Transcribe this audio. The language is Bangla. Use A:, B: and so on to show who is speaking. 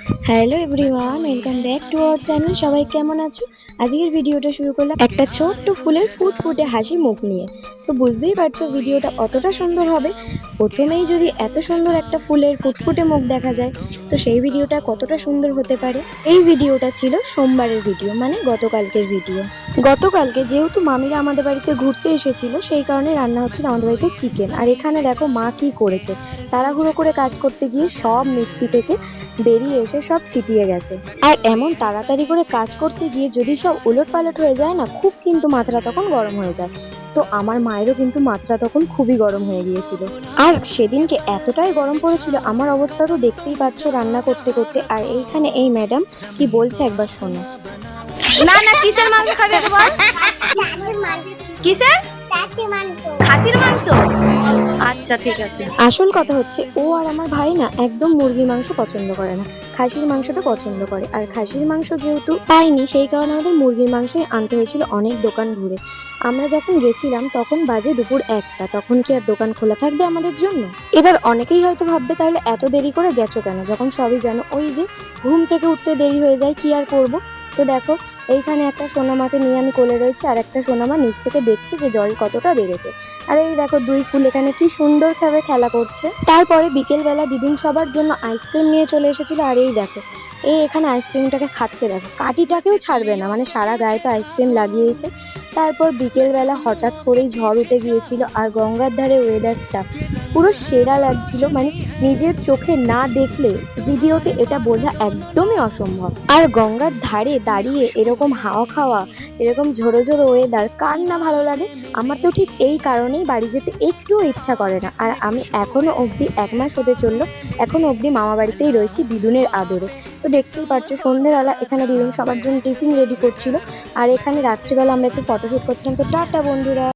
A: Hello everyone, welcome back to our channel. সবাই কেমন আছো? আজকের ভিডিওটা শুরু করলাম একটা ছোট্ট ফুলের ফুটফুটে হাসি মুখ নিয়ে। তো বুঝতেই পারছো ভিডিওটা কতটা সুন্দর হবে। প্রথমেই যদি এত সুন্দর একটা ফুলের ফুটফুটে মুখ দেখা যায়, তো সেই ভিডিওটা কতটা সুন্দর হতে পারে। এই ভিডিওটা ছিল সোমবারের ভিডিও, মানে গতকালকের ভিডিও। গতকালকে যেহেতু মামিরা আমাদের বাড়িতে ঘুরতে এসেছিল, সেই কারণে রান্না হচ্ছিল আমাদের বাড়িতে চিকেন। আর এখানে দেখো মা কি করেছে, তাড়াহুড়ো করে কাজ করতে গিয়ে সব মিক্সি থেকে বেরিয়ে এসে সব ছিটিয়ে গেছে। আর এমন তাড়াতাড়ি করে কাজ করতে গিয়ে যদি সব উলটপালট হয়ে যায় না, খুব কিন্তু মাথাটা তখন গরম হয়ে যায়। তো আমার মায়েরও কিন্তু মাথাটা তখন খুবই গরম হয়ে গিয়েছিল। আর সেদিনকে এতটাই গরম পড়েছিল, আমার অবস্থা তো দেখতেই পাচ্ছ রান্না করতে করতে। আর এইখানে এই ম্যাডাম কি বলছে একবার শোনো।
B: না না, কিসের মাংস খাবে তো বল? কিসের? খাসির মাংস। আচ্ছা ঠিক আছে।
A: আসল কথা হচ্ছে ও আর আমার ভাই না একদম মুরগির মাংস পছন্দ করে না, খাসির মাংসটা পছন্দ করে। আর খাসির মাংস যেহেতু পাইনি, সেই কারণে আমাদের মুরগির মাংসই আনতে হয়েছিল অনেক দোকান ঘুরে। আমরা যখন গেছিলাম তখন বাজে দুপুর 1টা, তখন কি আর দোকান খোলা থাকবে আমাদের জন্য? এবার অনেকেই হয়তো ভাববে তাহলে এত দেরি করে গেছো কেন, যখন সবই জানো। ওই যে ঘুম থেকে উঠতে দেরি হয়ে যায়, কি আর করব। তো দেখো এইখানে একটা সোনামাকে নিয়ে আমি কোলে রয়েছি, আর একটা সোনামা নিচ থেকে দেখছে যে জল কতটা বেড়েছে। আর এই দেখো দুই ফুল এখানে কি সুন্দর ভাবে খেলা করছে। তারপরে বিকেলবেলা দিদুন সবার জন্য আইসক্রিম নিয়ে চলে এসেছিল। আর এই দেখো এই এখানে আইসক্রিমটাকে খাচ্ছে, দেখো কাঠিটাকেও ছাড়বে না, মানে সারা গায়ে তো আইসক্রিম লাগিয়েছে। তারপর বিকেলবেলা হঠাৎ করেই ঝড় উঠে গিয়েছিল, আর গঙ্গার ধারে ওয়েদারটা পুরো সেরা লাগছিল। মানে নিজের চোখে না দেখলে ভিডিওতে এটা বোঝা একদমই অসম্ভব। আর গঙ্গার ধারে দাঁড়িয়ে এরকম হাওয়া খাওয়া, এরকম ঝোড়ো ঝোড়ো ওয়েদার কার না ভালো লাগে। আমার তো ঠিক এই কারণেই বাড়ি যেতে একটুও ইচ্ছা করে না। আর আমি এখনো অবধি 1 মাস হতে চললো, এখনো অবধি মামা বাড়িতেই রয়েছি দিদুনের আদরে। তো দেখতেই পাচ্ছ সন্ধ্যেবেলা এখানে দিদুন সবার জন্য টিফিন রেডি করছিল, আর এখানে রাত্রিবেলা আমরা একটু ফটোশ্যুট করছিলাম। তো টাটা বন্ধুরা।